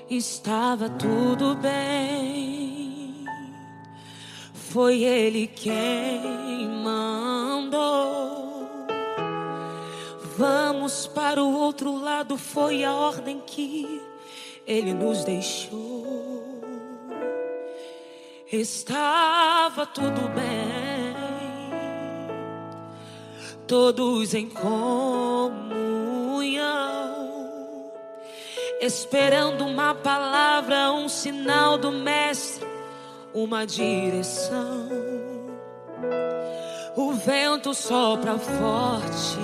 estava tudo bem. Foi Ele quem mandou. Vamos para o outro lado, foi a ordem que Ele nos deixou. Estava tudo bem, todos em comunhão, esperando uma palavra, um sinal do Mestre, uma direção. O vento sopra forte,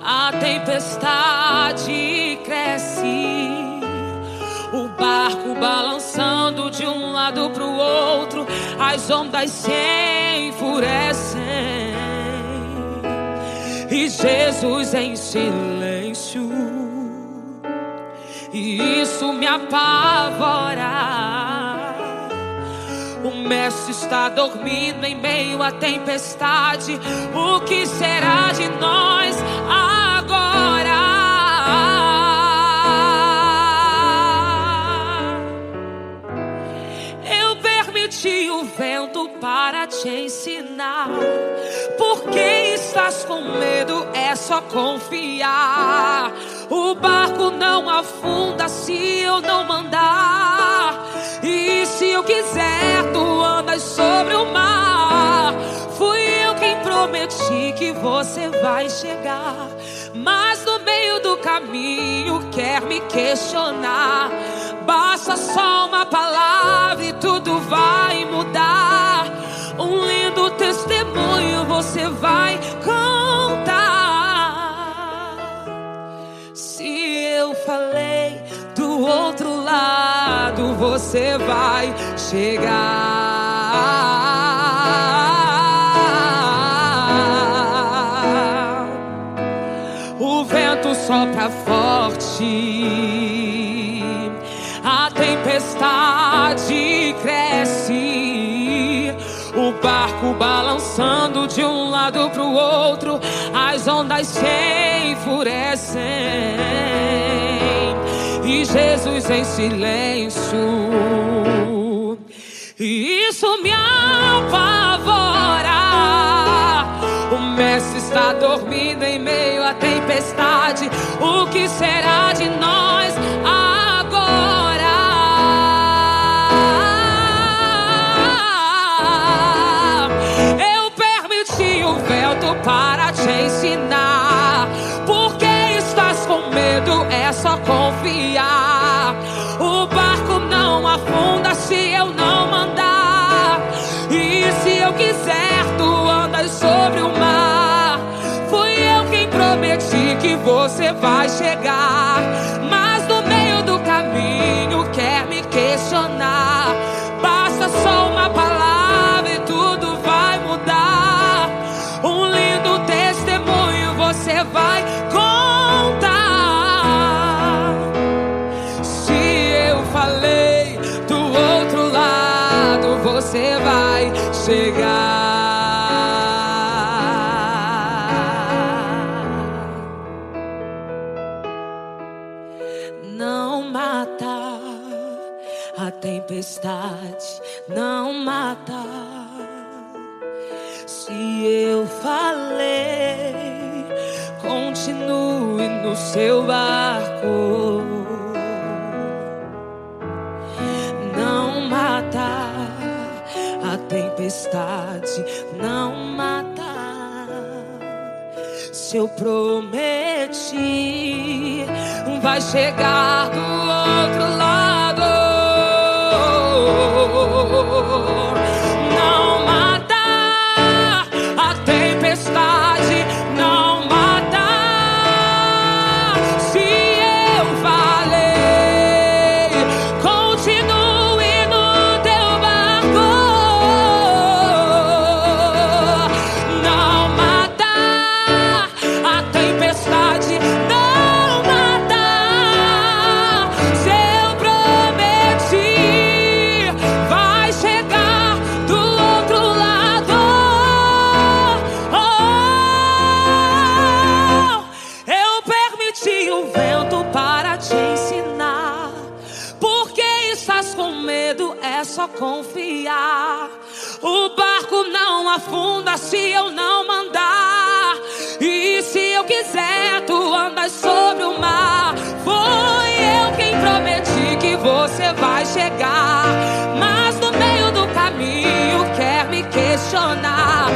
a tempestade cresce, o barco balançando de um lado pro outro, as ondas se enfurecem e Jesus em silêncio. E isso me apavora. O Mestre está dormindo em meio à tempestade. O que será de nós agora? Eu permiti o vento para te ensinar. Por que estás com medo? É só confiar. O barco não afunda se eu não mandar. E se eu quiser, tu andas sobre o mar. Fui eu quem prometi que você vai chegar, mas no meio do caminho quer me questionar. Basta só uma palavra e tudo vai mudar. Um lindo testemunho você vai contar. Se eu falei, do outro lado você vai chegar. O vento sopra forte, a tempestade cresce, o barco balançando de um lado pro outro, as ondas se enfurecem e Jesus em silêncio. E isso me apavora. O Mestre está dormindo em meio à tempestade. O que será de nós agora? Eu permiti o vento para te ensinar. Por que estás com medo? É só confiar. O barco não afunda se eu não mandar. E se eu quiser, tu andas sobre o mar. Fui eu quem prometi que você vai chegar, mas no meio do caminho quer me questionar. Basta só uma palavra e tudo vai mudar. Um lindo testemunho você vai contar. Se eu falei, do outro lado você vai chegar. Não mata a tempestade, não mata. Se eu falei, continue no seu barco. Não mata a tempestade, não mata. Se eu prometi, vai chegar do outro lado. Não mata a tempestade, não mata. Se eu falei, continue no teu barco. Não mata a tempestade, não mata. Se eu só confiar. O barco não afunda se eu não mandar. E se eu quiser, tu andas sobre o mar. Foi eu quem prometi que você vai chegar, mas no meio do caminho quer me questionar.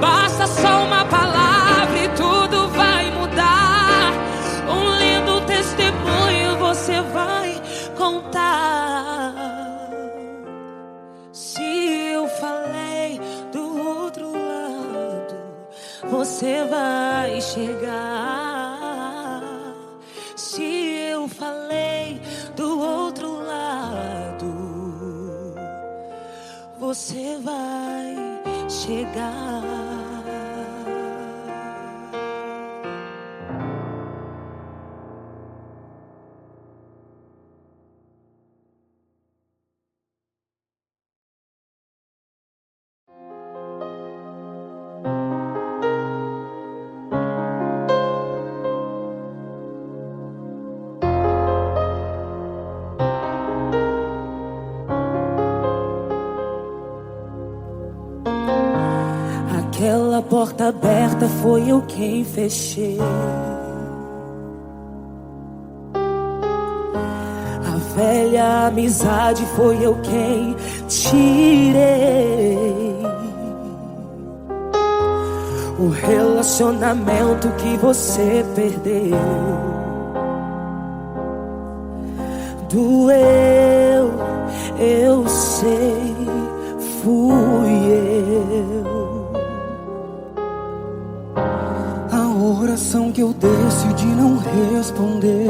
Basta só uma palavra e tudo vai mudar. Um lindo testemunho você vai contar. Se eu falei do outro lado, você vai chegar. Se eu falei do outro lado, você vai chegar. Aquela porta aberta foi eu quem fechei. A velha amizade foi eu quem tirei. O relacionamento que você perdeu doeu, eu sei, fui eu. Oração que eu decidi não responder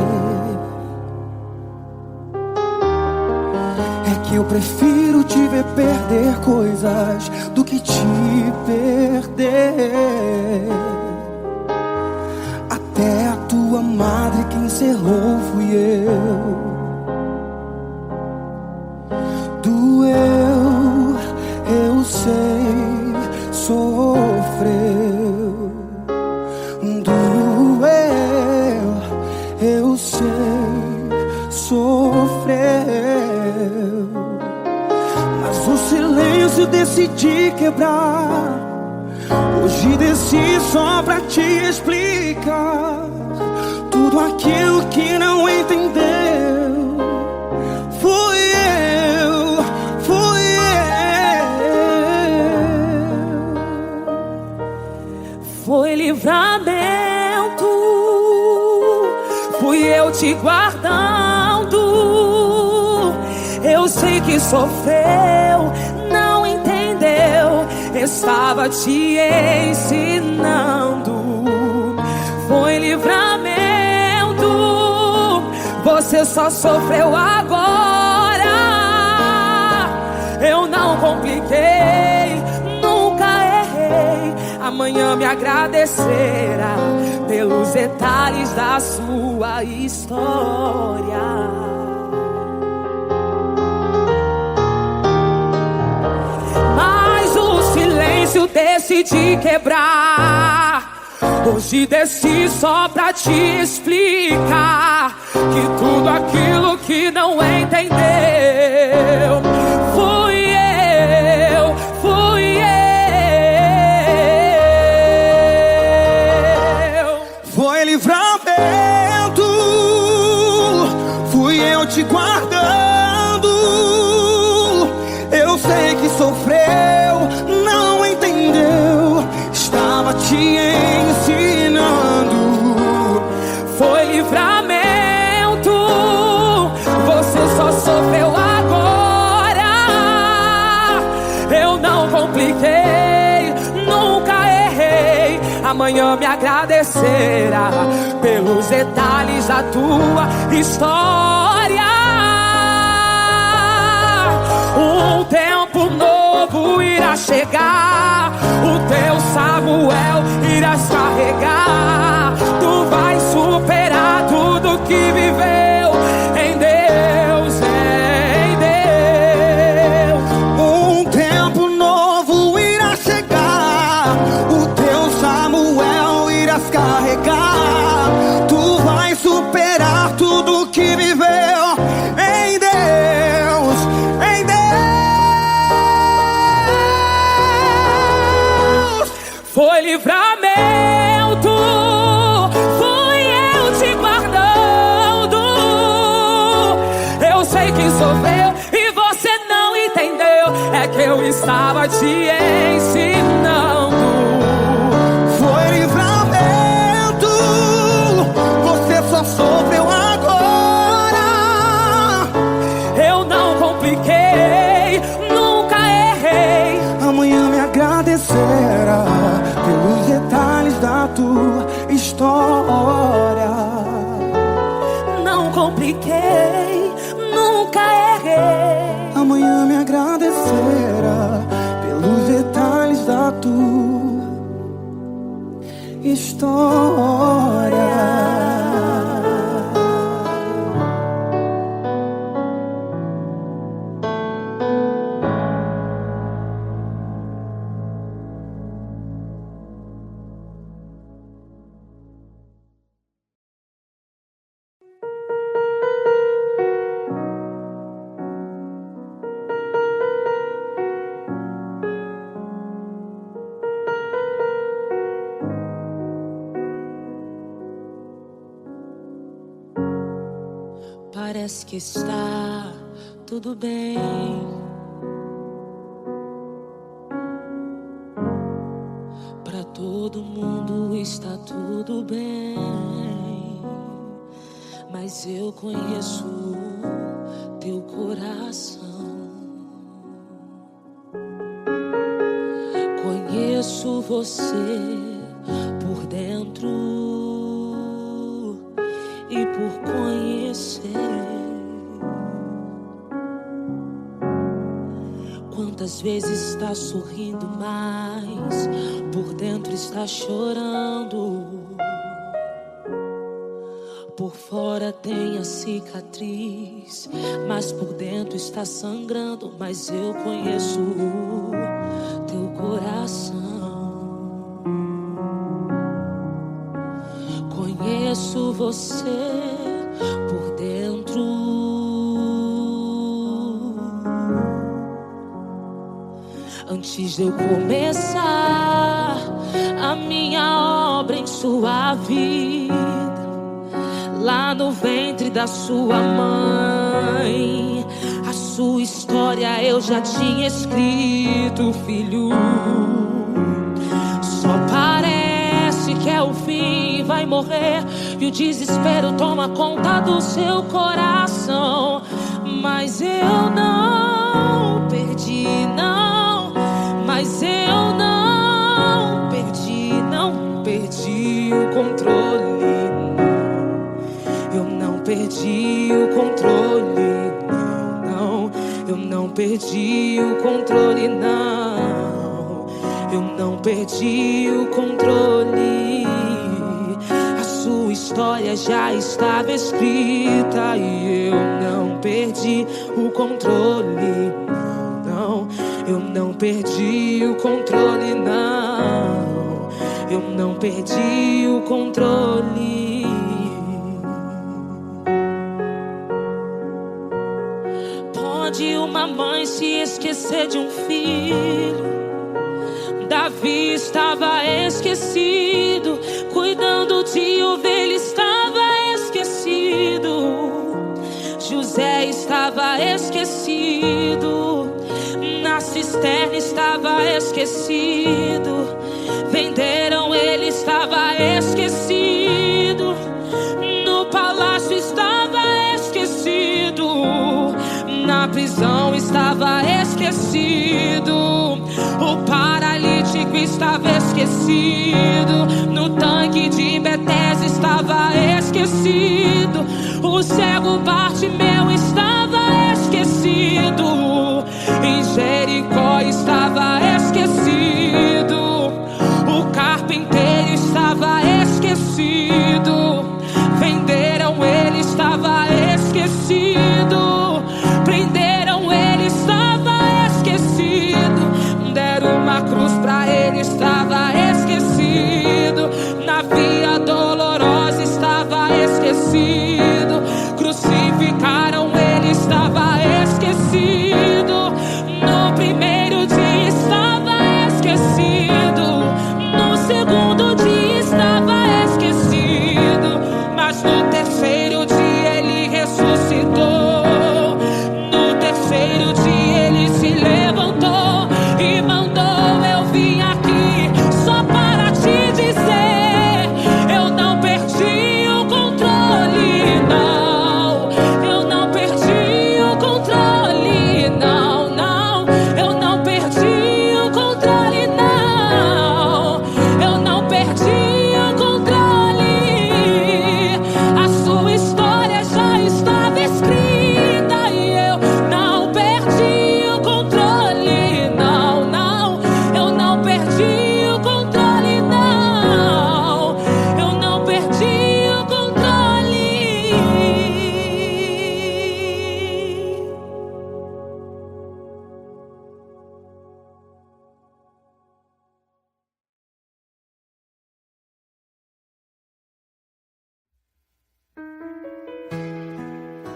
é que eu prefiro te ver perder coisas do que te perder. Até a tua madre quem encerrou fui eu. Doeu, eu sei, sofreu. Eu sei, sofreu, mas o silêncio decidi quebrar. Hoje desci só pra te explicar tudo aquilo que não entendeu. Fui eu, fui eu. Foi livramento. Fui eu te guardando. Eu sei que sofreu, não entendeu. Estava te ensinando. Foi livramento. Você só sofreu agora. Eu não compliquei, nunca errei. Amanhã me agradecerá pelos detalhes da sua história. Mas o silêncio decidi quebrar. Hoje desci só pra te explicar que tudo aquilo que não entendeu fui eu, fui eu. Foi livramento, fui eu te guardando. Eu sei que sofreu, não entendeu. Estava te ensinando. Foi livramento. Você só sofreu agora. Eu não compliquei, nunca errei. Amanhã me agradecerá pelos detalhes da tua história. Um tempo novo irá chegar. O teu Samuel irás carregar. Tu vais superar tudo que viveu em Deus, em Deus. Um tempo novo irá chegar. O teu Samuel irás carregar. Tu vais superar tudo que viveu em Deus, em Deus. resolveu e você não entendeu. É que eu estava te ensinando. Foi livramento, você só sofreu agora. Eu não compliquei, nunca errei. Amanhã me agradecerá pelos detalhes da tua história. Não compliquei, nunca errei. Amanhã me agradecerá pelos detalhes da tua história. Parece que está tudo bem. Pra todo mundo está tudo bem. Mas eu conheço teu coração. Conheço você por dentro e por conhecer. Quantas vezes está sorrindo, mas por dentro está chorando. Por fora tem a cicatriz, mas por dentro está sangrando. Mas eu conheço teu coração. Conheço você por dentro. Antes de eu começar a minha obra em sua vida, lá no ventre da sua mãe, a sua história eu já tinha escrito, filho. Só parece que é o fim, vai morrer e o desespero toma conta do seu coração. Mas eu não perdi, não. Mas eu não perdi o controle. Eu não perdi o controle, não. Eu não perdi o controle, não. Eu não perdi o controle. A sua história já estava escrita e eu não perdi o controle, não. Eu não perdi o controle, não. Eu não perdi o controle. Pode uma mãe se esquecer de um filho? Davi estava esquecido, cuidando de ovelha estava esquecido. José estava esquecido, na cisterna estava esquecido. Venderam, ele estava esquecido, no palácio estava esquecido, na prisão estava esquecido. O paralítico estava esquecido, no tanque de Betesda estava esquecido. O cego Bartimeu estava esquecido, em Jericó estava esquecido. O carpinteiro estava esquecido, venderam, ele estava esquecido. Prenderam, ele estava esquecido. Deram uma cruz pra ele, estava esquecido. Na via dolorosa estava esquecido. Crucificaram, ele estava esquecido. No primeiro dia estava esquecido, no segundo dia estava esquecido, mas no terceiro dia ele ressuscitou. No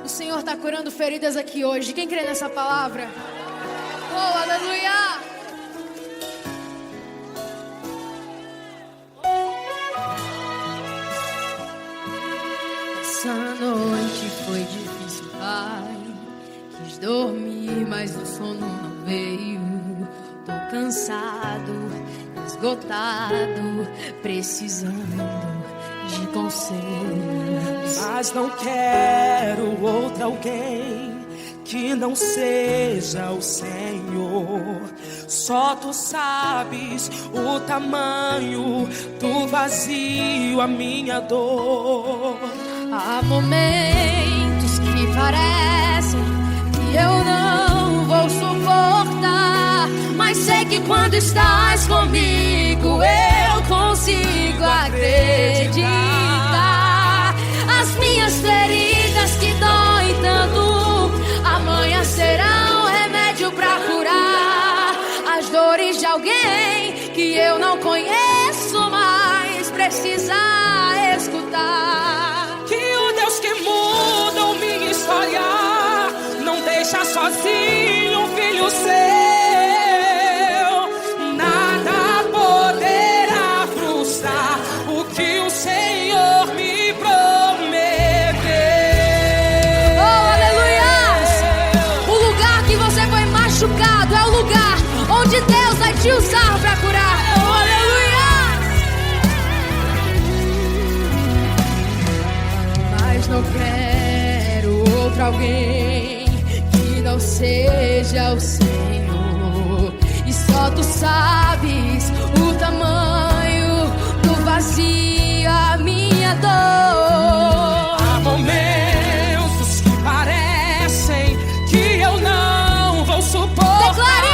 O Senhor está curando feridas aqui hoje. Quem crê nessa palavra? Oh, aleluia! Essa noite foi difícil, Pai. Quis dormir, mas o sono não veio. Tô cansado, esgotado, precisando de conselhos. Mas não quero outro alguém que não seja o Senhor. Só tu sabes o tamanho do vazio, a minha dor. Há momentos que parecem que eu não vou suportar, mas sei que quando estás comigo eu consigo acreditar. As minhas feridas que doem tanto, amanhã serão remédio pra curar. As dores de alguém que eu não conheço, mas precisa escutar. Que o Deus que muda minha história não deixa sozinho um filho seu. Nada poderá frustrar o que o Senhor me prometeu. Oh, aleluia! O lugar que você foi machucado é o lugar onde Deus vai te usar pra curar. Oh, aleluia! Mas não quero outro alguém que não seja o Senhor. E só tu sabes o tamanho do vazio, a minha dor. Há momentos que parecem que eu não vou suportar. Declare!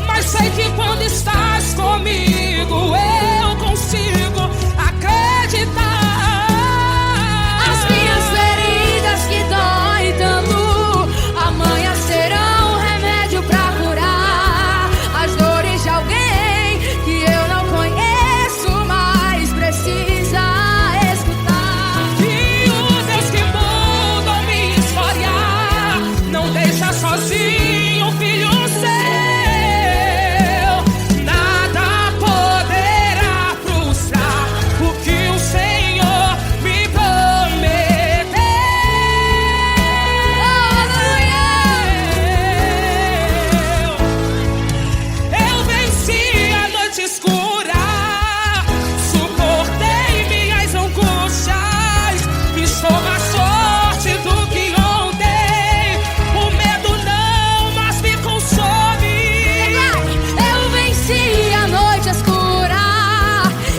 Mas sei que quando estás comigo eu consigo acreditar. As minhas feridas que doem tanto, amanhã serão remédio pra curar. As dores de alguém que eu não conheço, mas precisa escutar. E o Deus que muda minha história não deixa sozinho um filho seu. Nada poderá frustrar o que o Senhor me prometeu. Eu venci a noite escura, suportei minhas angústias. Estou mais forte do que ontem. O medo não mais me consome. Eu venci a noite escura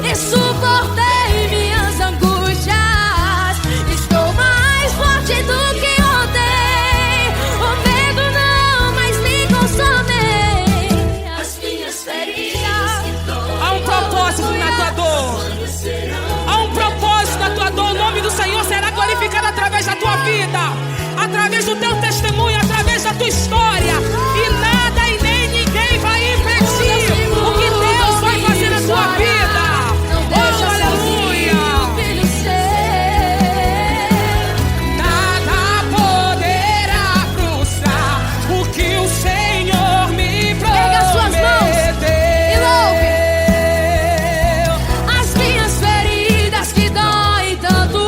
e suportei minhas angústias. Estou mais forte do que ontem. O medo não mais me consome. As minhas feridas. Há um propósito na tua dor. Há um propósito na tua dor. O nome do Senhor será glorificado através da tua vida, através do teu testemunho, através da tua história. E nada e nem ninguém vai impedir o que Deus vai fazer na tua vida. Não deixa Oh, sozinho, aleluia! filho seu. Nada poderá frustrar o que o Senhor me Pega as suas mãos e louve. prometeu. As minhas feridas que doem tanto,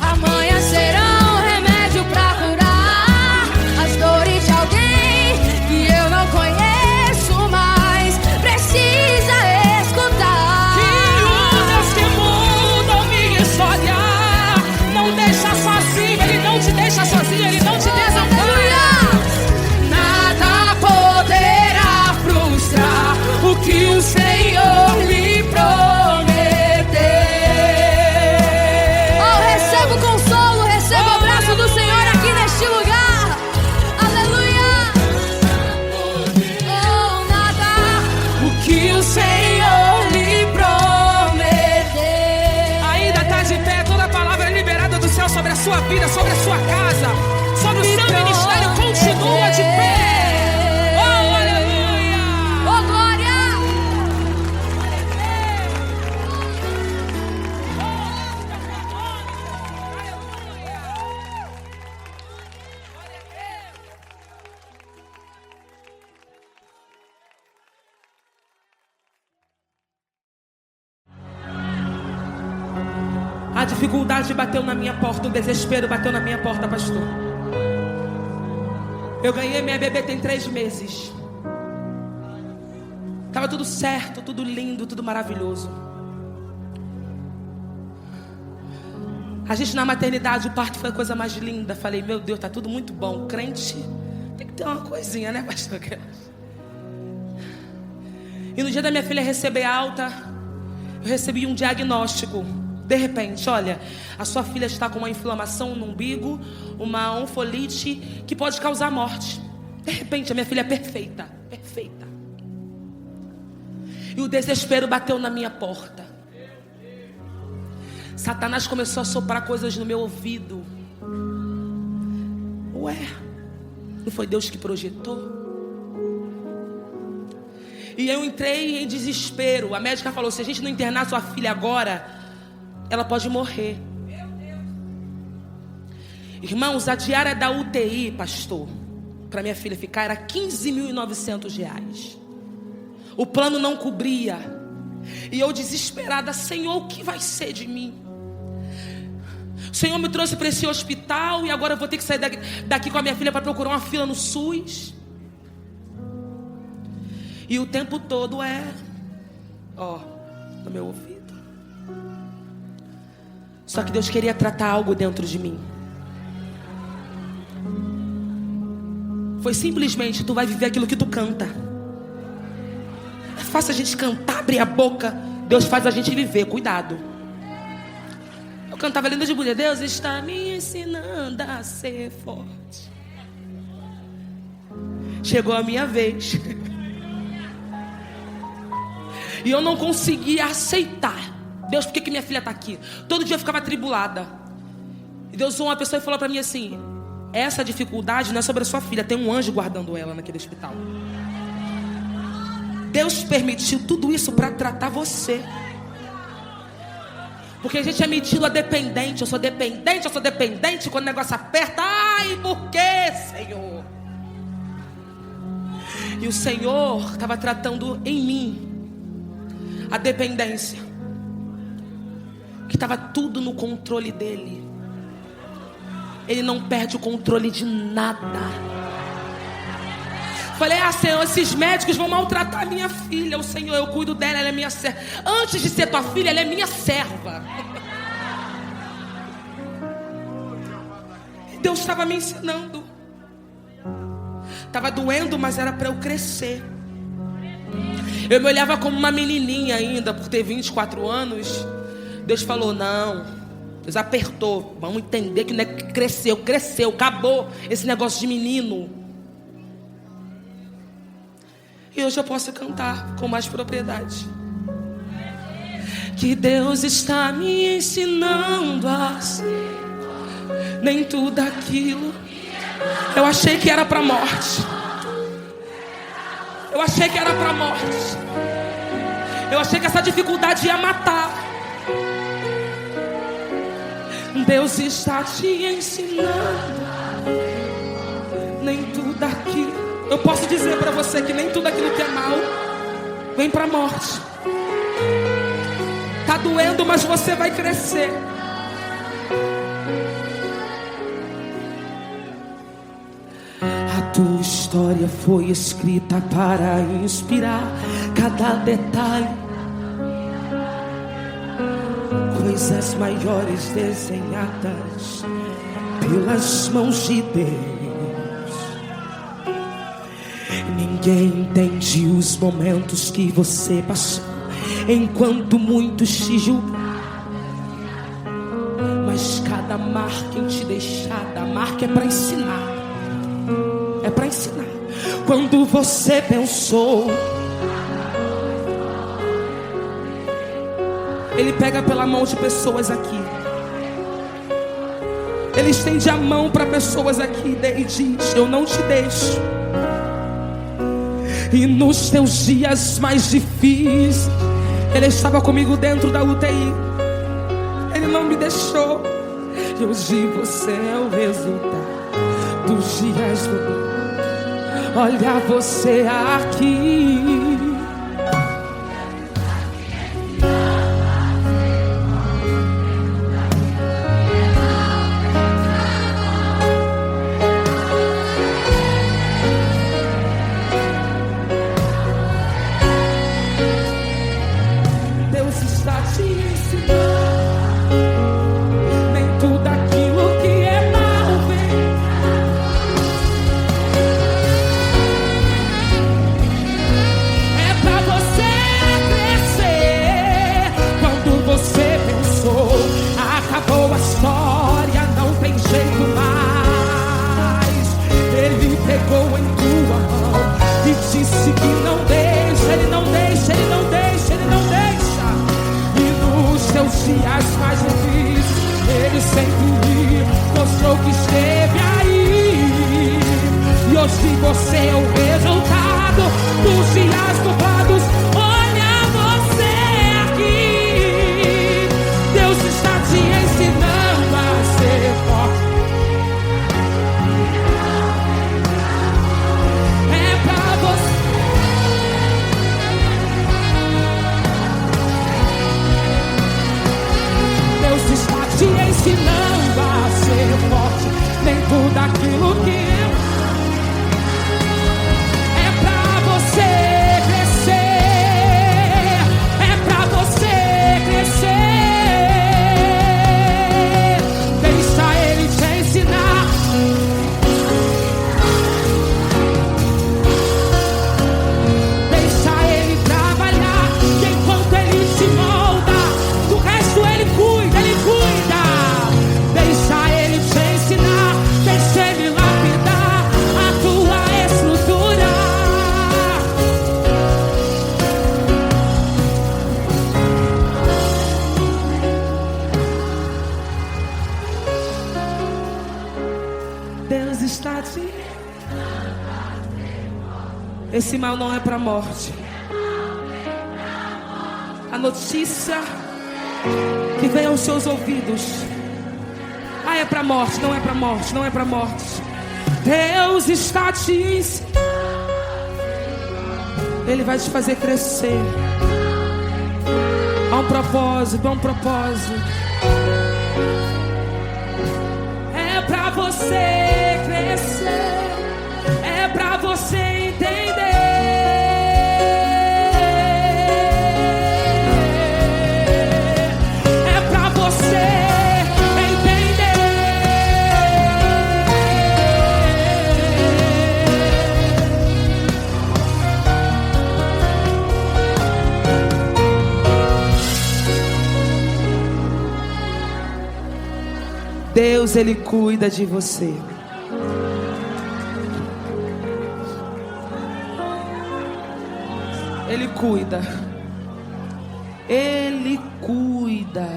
amanhã serão remédio pra curar. As dores de alguém que eu não conheço, mas precisa escutar. Que o Deus que muda minha história não deixa sozinho, Ele não te deixa sozinho, Ele não te desampara. Nada poderá frustrar o que o Senhor me prometeu. Oh, receba o consolo, receba o abraço do Senhor aqui neste lugar. Aleluia. Oh, nada. O que o Senhor me prometeu. Ainda está de pé, toda palavra liberada do céu sobre a sua vida, sobre a sua casa, sobre o seu ministério, continua de pé. Oh, aleluia! Oh, glória. A dificuldade bateu na minha porta, o desespero bateu na minha porta, pastor. Eu ganhei minha bebê tem 3 meses. Estava tudo certo, tudo lindo, tudo maravilhoso. A gente na maternidade, o parto foi a coisa mais linda. Falei, meu Deus, tá tudo muito bom. Crente tem que ter uma coisinha, né, pastor? E no dia da minha filha receber alta, eu recebi um diagnóstico. De repente, olha, a sua filha está com uma inflamação no umbigo, uma onfolite que pode causar morte. De repente, a minha filha é perfeita, perfeita. E o desespero bateu na minha porta. Satanás começou a soprar coisas no meu ouvido. Ué, não foi Deus que projetou? E eu entrei em desespero. A médica falou, se a gente não internar sua filha agora, ela pode morrer. Irmãos, a diária da UTI, pastor, para minha filha ficar, era R$15.900. O plano não cobria. E eu desesperada, Senhor, o que vai ser de mim? O Senhor me trouxe para esse hospital e agora eu vou ter que sair daqui com a minha filha para procurar uma fila no SUS. E o tempo todo no meu ouvido. Só que Deus queria tratar algo dentro de mim. Foi simplesmente, tu vai viver aquilo que tu canta. É fácil a gente cantar, abrir a boca. Deus faz a gente viver, cuidado. Eu cantava linda de mulher. Deus está me ensinando a ser forte. Chegou a minha vez. E eu não conseguia aceitar. Deus, por que minha filha está aqui? Todo dia eu ficava atribulada. E Deus usou uma pessoa e falou para mim assim, essa dificuldade não é sobre a sua filha, tem um anjo guardando ela naquele hospital. Deus permitiu tudo isso para tratar você. Porque a gente é metido a dependente. Eu sou dependente. Quando o negócio aperta, ai, por que, Senhor? E o Senhor estava tratando em mim a dependência, que estava tudo no controle dele. Ele não perde o controle de nada. Falei, Senhor, esses médicos vão maltratar a minha filha. O Senhor, eu cuido dela, ela é minha serva. Antes de ser tua filha, ela é minha serva. E Deus estava me ensinando. Estava doendo, mas era para eu crescer. Eu me olhava como uma menininha ainda, por ter 24 anos. Deus falou, não. Deus apertou. Vamos entender que não é que cresceu. Acabou esse negócio de menino. E hoje eu posso cantar com mais propriedade. Que Deus está me ensinando a ser. Nem tudo aquilo eu achei que era para morte. Eu achei que era para morte. Eu achei que essa dificuldade ia matar. Deus está te ensinando. Nem tudo aquilo. Eu posso dizer para você que nem tudo aquilo que é mal vem para a morte. Tá doendo, mas você vai crescer. A tua história foi escrita para inspirar cada detalhe. Coisas maiores desenhadas pelas mãos de Deus. Ninguém entende os momentos que você passou, enquanto muitos te julgam. Mas cada marca em te deixada, a marca é para ensinar. É para ensinar. Quando você pensou, Ele pega pela mão de pessoas aqui. Ele estende a mão para pessoas aqui e diz, eu não te deixo. E nos teus dias mais difíceis, Ele estava comigo dentro da UTI. Ele não me deixou. E hoje você é o resultado dos dias do... Olha você aqui. Ele sempre mostrou que esteve aí. E hoje você é o resultado dos dias nublados. Olha você aqui. Deus está te ensinando a ser forte. É pra você. Deus está te ensinando a ser forte. Nem tudo aquilo que eu... É pra você crescer. É pra você crescer. Deixa Ele te ensinar. Deixa Ele trabalhar. E enquanto Ele te molda, do resto Ele cuida, Ele cuida. Deixa Ele te ensinar. Deixa Ele lapidar a tua estrutura. Deus está te... Esse mal não é para morte. A notícia que vem aos seus ouvidos, ah, é para morte, não é para morte, não é para morte. Deus está te ensinando. Ele vai te fazer crescer. Há um propósito, há um propósito. É pra você crescer. É pra você entender. É pra você entender. Deus, Ele cuida de você. Ele cuida. Ele cuida.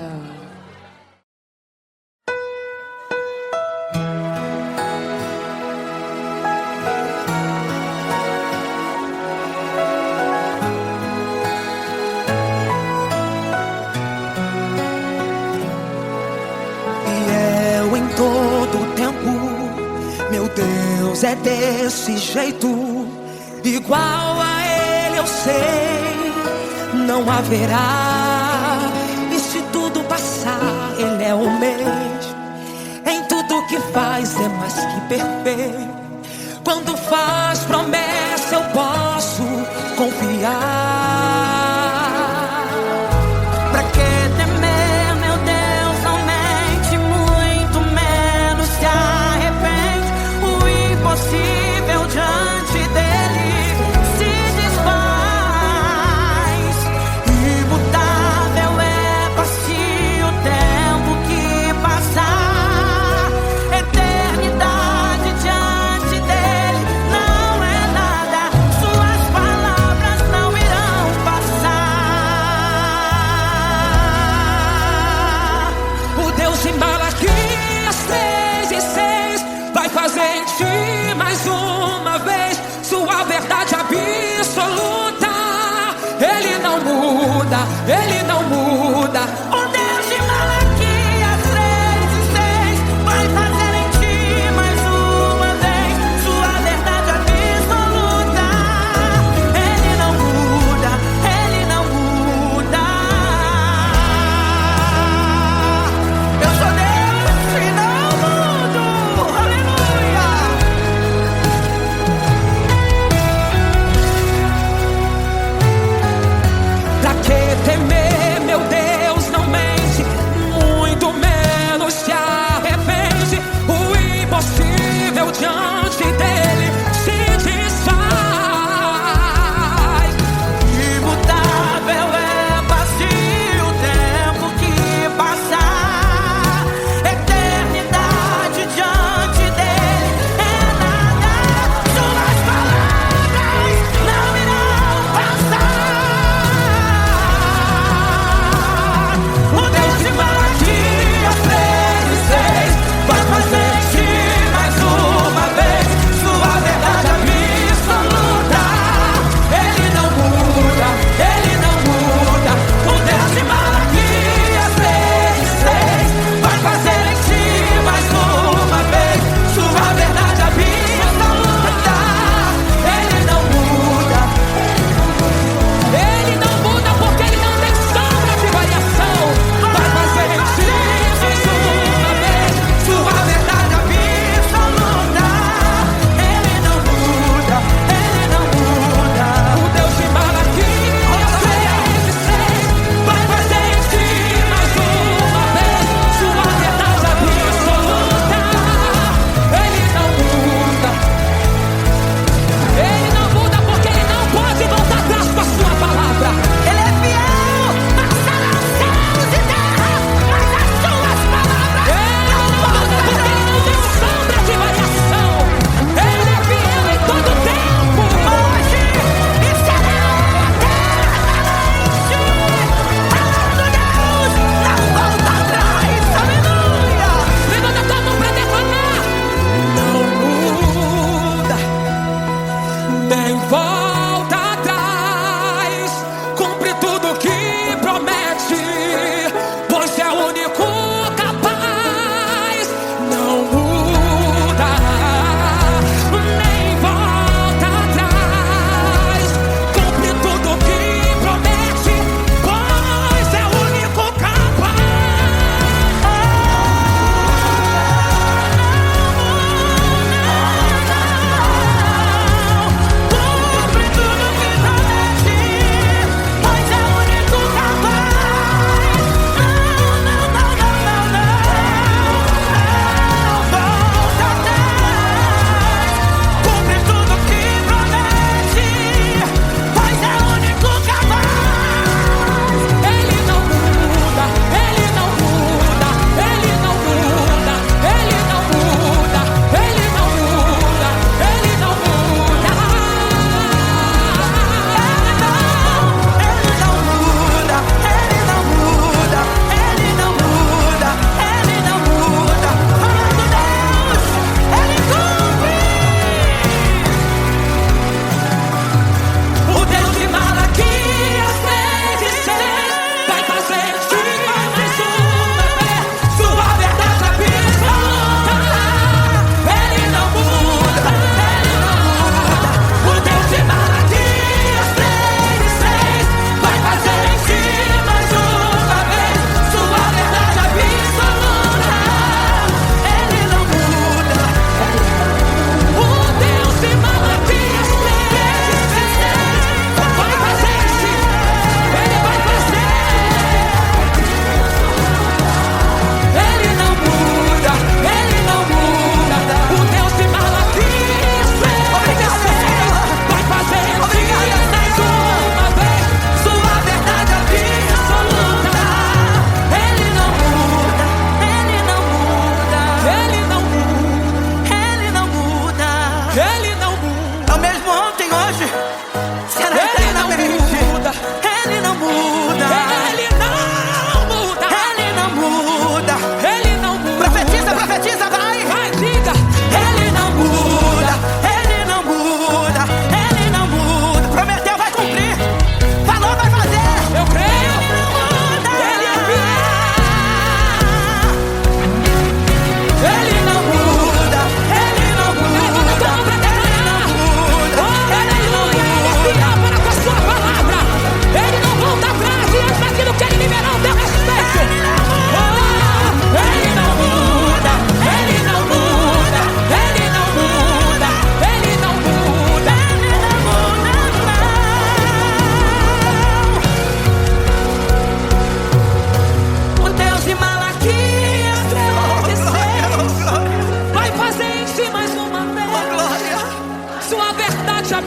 Fiel em todo tempo, meu Deus é desse jeito. Igual a Ele eu sei, não haverá. E se tudo passar, Ele é o mesmo. Em tudo que faz é mais que perfeito. Quando faz promessa eu posso confiar. Pra que temer, meu Deus, não mente, muito menos se arrepende. O impossível diante dele se desfaz. Imutável é para si o tempo que passar. Eternidade diante dele não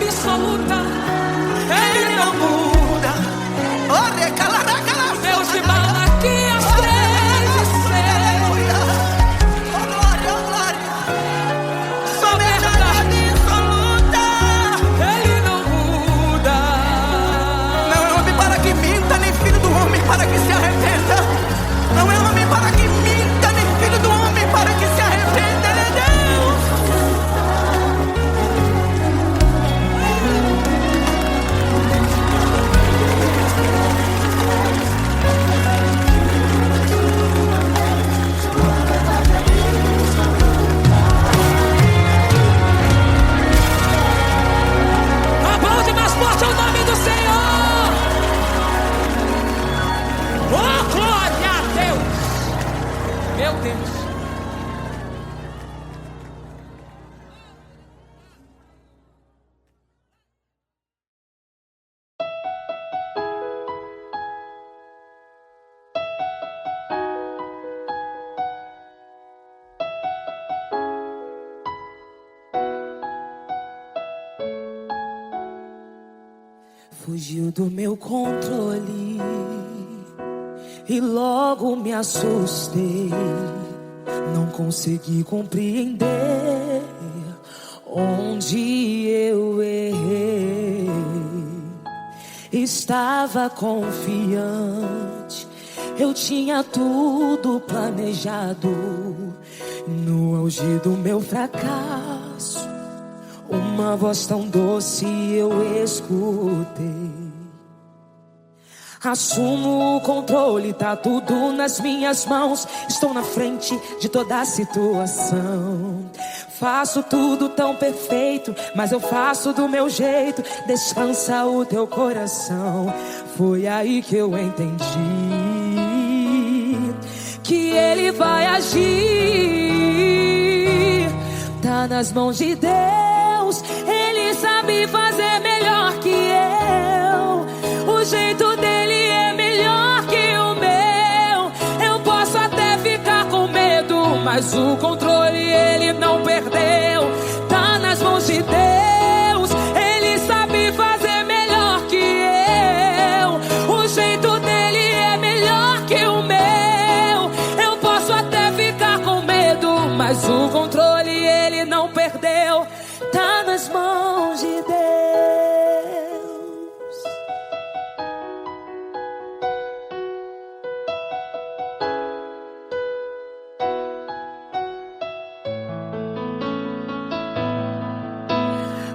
absoluta. Ele não muda. Deus de Malaquias 3:6. Oh glória, oh glória. Soberana absoluta. Ele não muda. Não é homem para que minta, nem filho do homem para que se arrependa. Não é homem para que minta, nem filho do homem para que se arrependa. Ele é Deus. Aplaude mais forte o nome do Senhor. Oh, glória a Deus. Meu Deus. Fugiu do meu controle e logo me assustei. Não consegui compreender onde eu errei. Estava confiante, eu tinha tudo planejado. No auge do meu fracasso, uma voz tão doce eu escutei. Assumo o controle, tá tudo nas minhas mãos. Estou na frente de toda a situação. Faço tudo tão perfeito, mas eu faço do meu jeito. Descansa o teu coração. Foi aí que eu entendi que Ele vai agir. Tá nas mãos de Deus. Ele sabe fazer melhor que eu. O jeito dele é melhor que o meu. Eu posso até ficar com medo, mas o controle ele não perdeu. Tá nas mãos de Deus. Ele sabe fazer melhor que eu. O jeito dele é melhor que o meu. Eu posso até ficar com medo, mas o controle ele não perdeu. Tá nas mãos de Deus.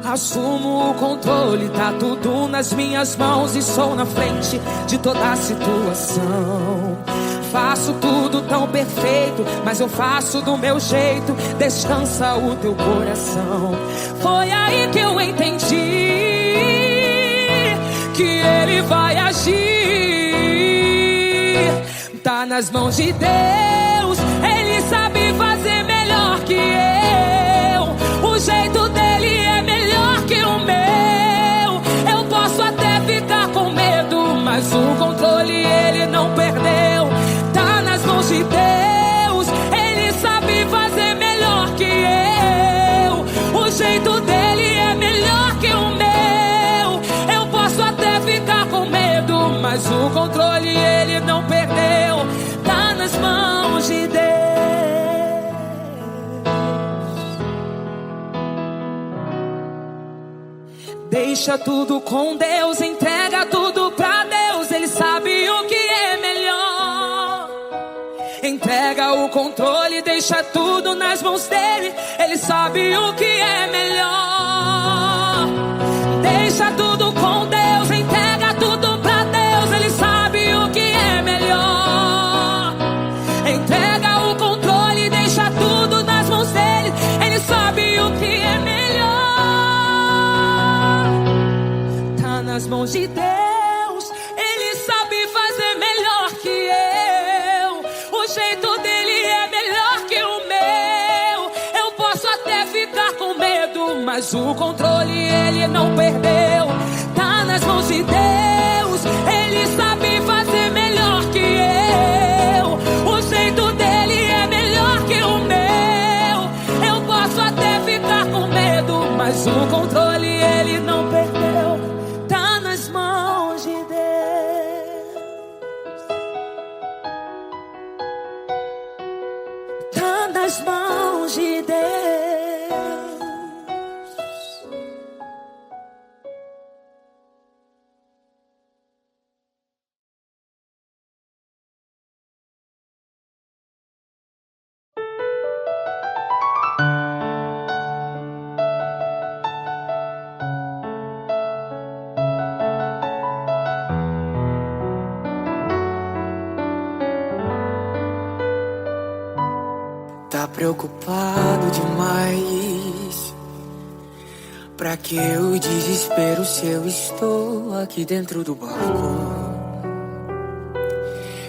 Assumo o controle, tá tudo nas minhas mãos. E sou na frente de toda a situação. Faço tudo tão perfeito, mas eu faço do meu jeito. Descansa o teu coração. Foi aí que eu entendi que Ele vai agir. Tá nas mãos de Deus. Ele sabe fazer melhor que eu. O jeito dele é melhor que o meu. Eu posso até ficar com medo, mas o controle ele não perdeu. Tá nas mãos de Deus. Ele sabe fazer melhor que eu. O jeito dele é melhor que o meu. Eu posso até ficar com medo, mas o controle ele não perdeu. Tá nas mãos de Deus. Deixa tudo com Deus, entrega tudo pra Deus. Ele sabe o que é melhor. Entrega o controle, deixa tudo nas mãos dele. Ele sabe o que é melhor. Deixa tudo com Deus, entrega tudo pra Deus. Ele sabe o que é melhor. Entrega o controle, deixa tudo nas mãos dele. Ele sabe o que é melhor. Tá nas mãos de Deus. Ele sabe fazer melhor que eu. O jeito dele é melhor que o meu. Eu posso até ficar com medo, mas o controle ele não perdeu. Tá nas mãos de Deus. Ele sabe fazer melhor que eu. O jeito dele é melhor que o meu. Eu posso até ficar com medo, mas o controle ele não nas mãos de Deus. Tá preocupado demais? Pra que o desespero se eu estou aqui dentro do barco?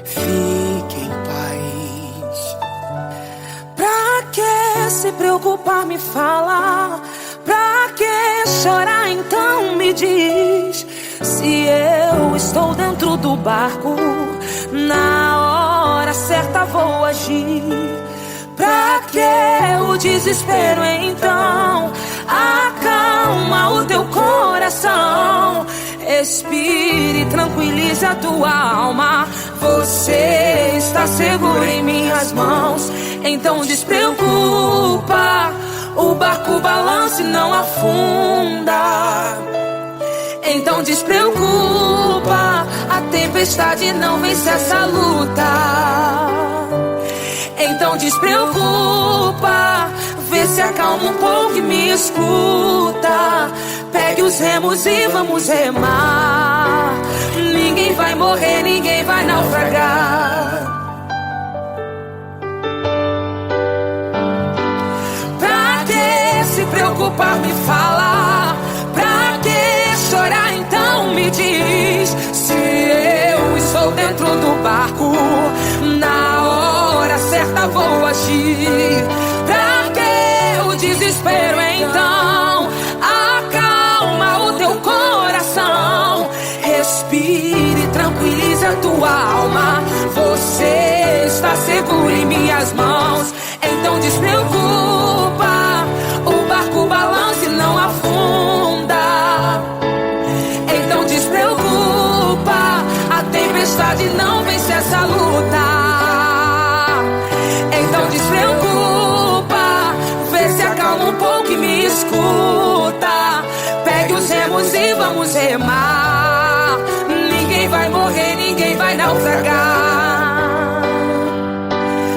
Fique em paz. Pra que se preocupar, me fala? Pra que chorar, então me diz? Se eu estou dentro do barco, na hora certa vou agir. Pra que o desespero, então? Acalma o teu coração. Respire, tranquilize a tua alma. Você está seguro em minhas mãos. Então despreocupa, o barco balança e não afunda. Então despreocupa, a tempestade não vence essa luta. Então despreocupa, vê se acalma um pouco e me escuta. Pegue os remos e vamos remar. Ninguém vai morrer, ninguém vai naufragar. Pra que se preocupar, me fala? Pra que chorar, então me diz? Se eu estou dentro do barco, na hora certa vou agir. Pra que o desespero, então? Acalma o teu coração. Respire, tranquilize a tua alma. Você está seguro em minhas mãos. Então despreocupa, o barco balança e não afunda. Então despreocupa, a tempestade não vence essa luta. Então despreocupa, vê se acalma um pouco e me escuta. Pegue os remos e vamos remar. Ninguém vai morrer, ninguém vai naufragar.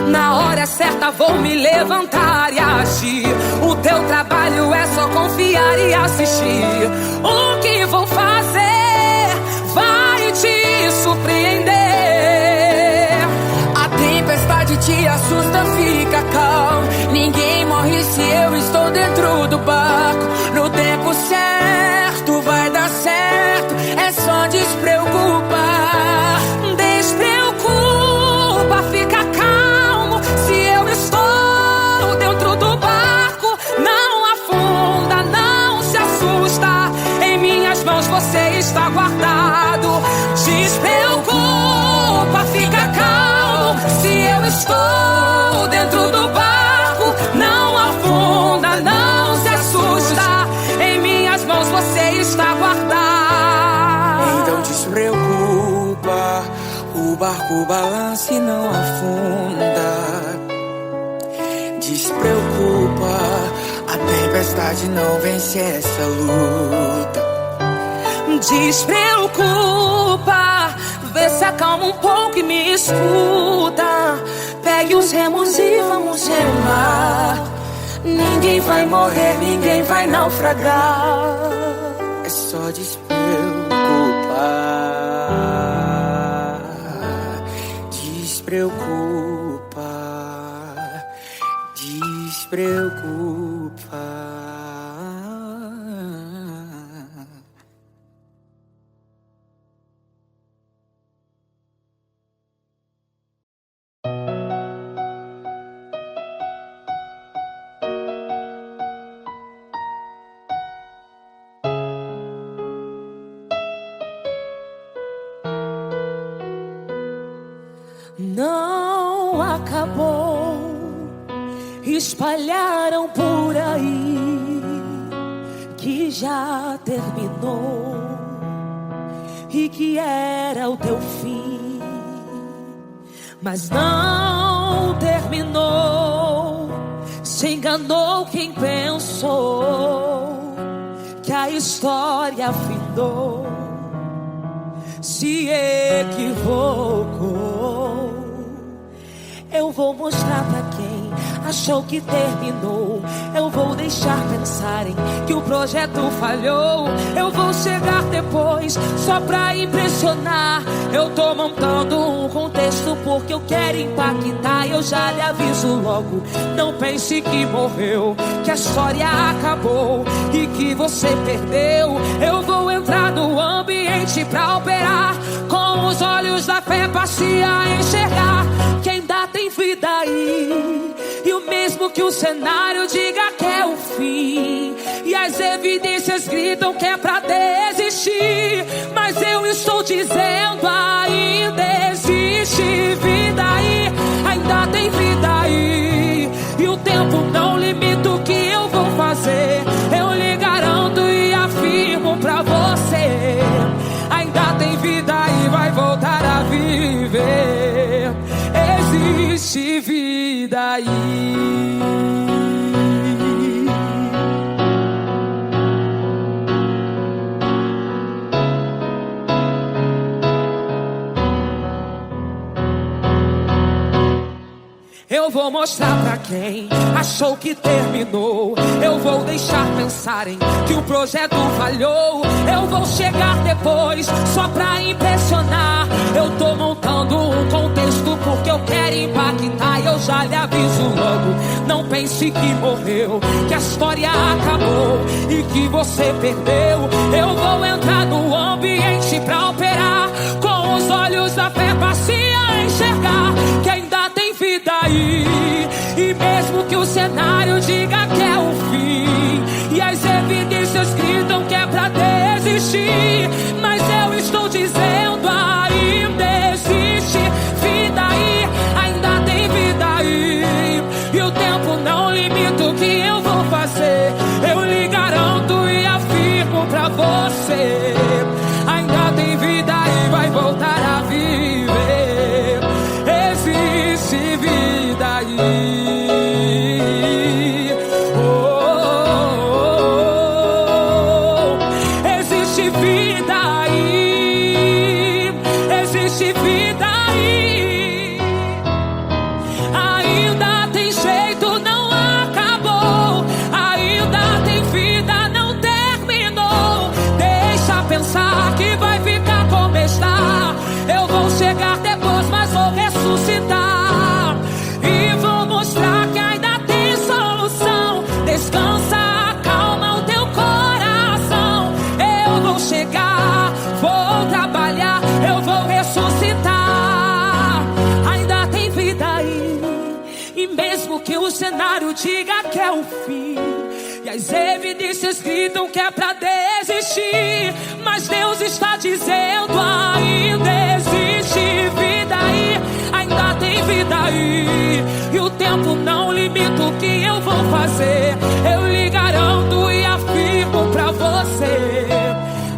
Na hora certa vou me levantar e agir. O teu trabalho é só confiar e assistir. O que vou fazer vai te surpreender. A tempestade te assusta, fica calmo. Ninguém morre se eu estou dentro do barco. No tempo certo vai dar certo, é só despreocupar. Despreocupa, fica calmo. Se eu estou dentro do barco, não afunda, não se assusta. Em minhas mãos você está guardado. Despreocupa, fica calmo. Se eu estou dentro do barco, não afunda, não se assusta. Em minhas mãos você está guardado. Então despreocupa, o barco balança e não afunda. Despreocupa, a tempestade não vence essa luta. Despreocupa, vê se acalma um pouco e me escuta. Pegue os remos e vamos remar. Ninguém vai morrer, ninguém vai naufragar. É só despreocupar. Despreocupa, despreocupa. Não acabou, espalharam por aí que já terminou e que era o teu fim, mas não terminou. enganou quem pensou que a história findou, se equivocou. Eu vou mostrar pra quem achou que terminou. Eu vou deixar pensarem que o projeto falhou. Eu vou chegar depois só pra impressionar. Eu tô montando um contexto porque eu quero impactar. Eu já lhe aviso logo, não pense que morreu, que a história acabou e que você perdeu. Eu vou entrar no ambiente pra operar, com os olhos da fé passei a enxergar que ainda tem vida aí. E o mesmo que o cenário diga que é o fim, e as evidências gritam que é pra desistir, mas eu estou dizendo ainda existe vida aí. Ainda tem vida aí. E o tempo não limita o que eu vou fazer. Eu lhe garanto e afirmo pra você, ainda tem vida aí, vai voltar a viver. Existe vida aí. Eu vou mostrar pra quem achou que terminou. Eu vou deixar pensarem que o projeto falhou. Eu vou chegar depois só pra impressionar. Eu tô montando um contexto porque eu quero impactar. Eu já lhe aviso logo, não pense que morreu, que a história acabou e que você perdeu. Eu vou entrar no ambiente pra operar, com os olhos da fé passei a enxergar que ainda tem vida aí. E mesmo que o cenário diga que é o fim, e as evidências gritam que é pra desistir, mas eu estou dizendo ainda existe vida aí. Ainda tem vida aí. E o tempo não limita o que eu vou fazer. Eu lhe garanto e afirmo pra você, ainda tem vida aí, vai voltar a viver. Existe vida aí. Existe vida aí. Existe vida aí. Ainda tem jeito, não acabou. Ainda tem vida, não terminou. Deixa pensar que vai ficar como está. Eu vou chegar depois, mas vou ressuscitar. E vou mostrar que ainda tem solução. Descansa, acalma o teu coração. Eu vou chegar, vou trabalhar, eu vou ressuscitar. Ainda tem vida aí. E mesmo que o cenário diga que é o fim, e as evidências gritam que é pra desistir, mas Deus está dizendo ainda existe vida aí. Ainda tem vida aí. E o tempo não limita o que eu vou fazer. Eu lhe garanto e afirmo pra você,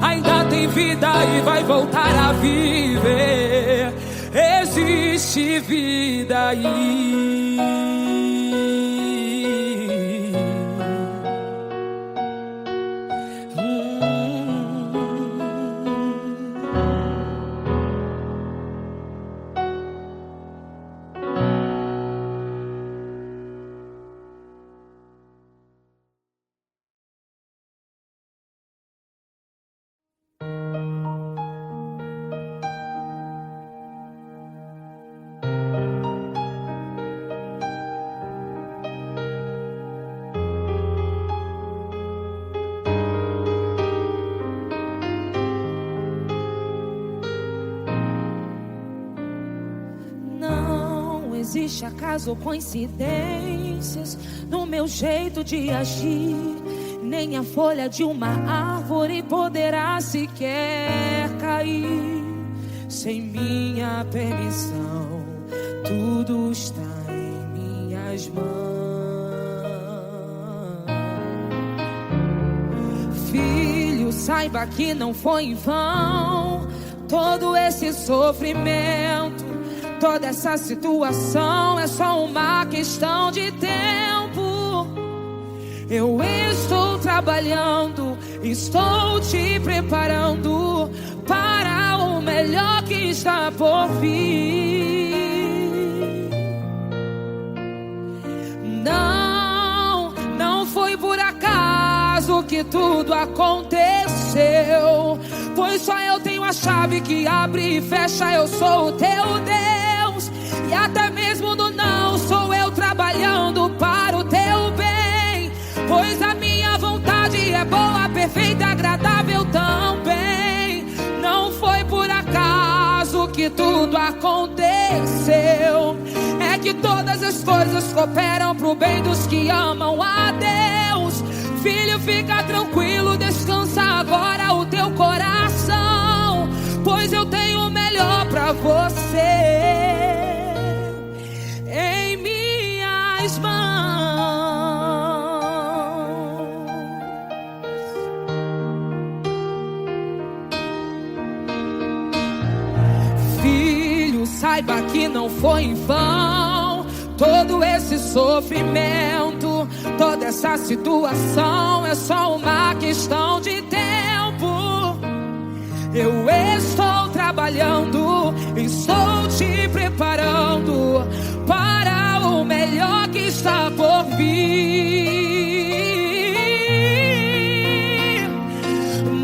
ainda tem vida e vai voltar a viver. Existe vida aí. Não existe acaso ou coincidências no meu jeito de agir. Nem a folha de uma árvore poderá sequer cair sem minha permissão. Tudo está em minhas mãos. Filho, saiba que não foi em vão todo esse sofrimento. Toda essa situação é só uma questão de tempo. Eu estou trabalhando, estou te preparando para o melhor que está por vir. Não foi por acaso que tudo aconteceu, pois só eu tenho a chave que abre e fecha. Eu sou o teu Deus, e até mesmo no não sou eu trabalhando para o teu bem, pois a minha vontade é boa, perfeita e agradável também. Não foi por acaso que tudo aconteceu, é que todas as coisas cooperam pro bem dos que amam a Deus. Filho, fica tranquilo, descansa agora o teu coração, pois eu tenho o melhor pra você em minhas mãos. Filho, saiba que não foi em vão todo esse sofrimento, toda essa situação é só uma questão de tempo. Eu estou trabalhando, estou te preparando para o melhor que está por vir.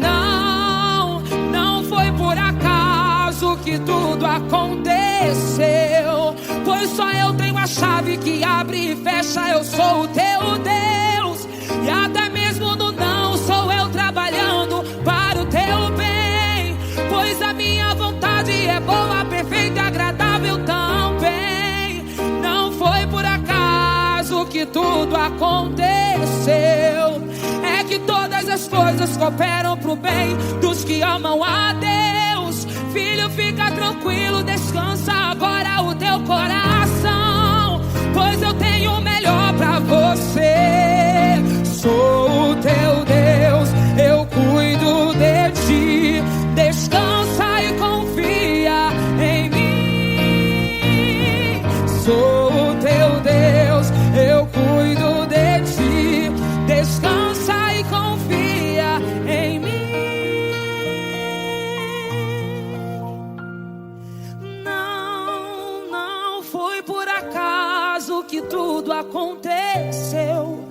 Não foi por acaso que tudo aconteceu, pois só eu tenho a chave que abre e fecha. Eu sou o teu Deus, e até mesmo no não sou eu trabalhando para o teu bem, pois a minha vontade é boa, perfeita e agradável também. Não foi por acaso que tudo aconteceu, é que todas as coisas cooperam pro bem dos que amam a Deus. Filho, fica tranquilo, descansa agora o teu coração, pois eu tenho o melhor pra você. Sou o teu Deus, eu cuido de ti. Descansa e confia em mim. Sou o teu Deus, eu cuido de ti. Descansa e confia em mim. Não foi por acaso que tudo aconteceu,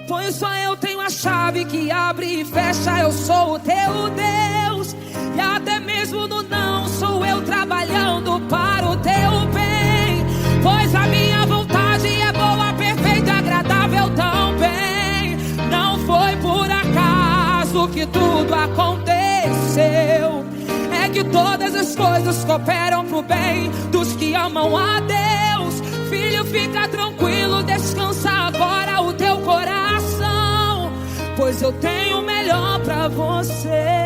pois só eu tenho a chave que abre e fecha. Eu sou o teu Deus, e até mesmo no não sou eu trabalhando para o teu bem, pois a minha vontade é boa, perfeita e agradável também. Não foi por acaso que tudo aconteceu, é que todas as coisas cooperam pro bem dos que amam a Deus. Filho, fica tranquilo, descansa agora o teu coração, pois eu tenho o melhor pra você.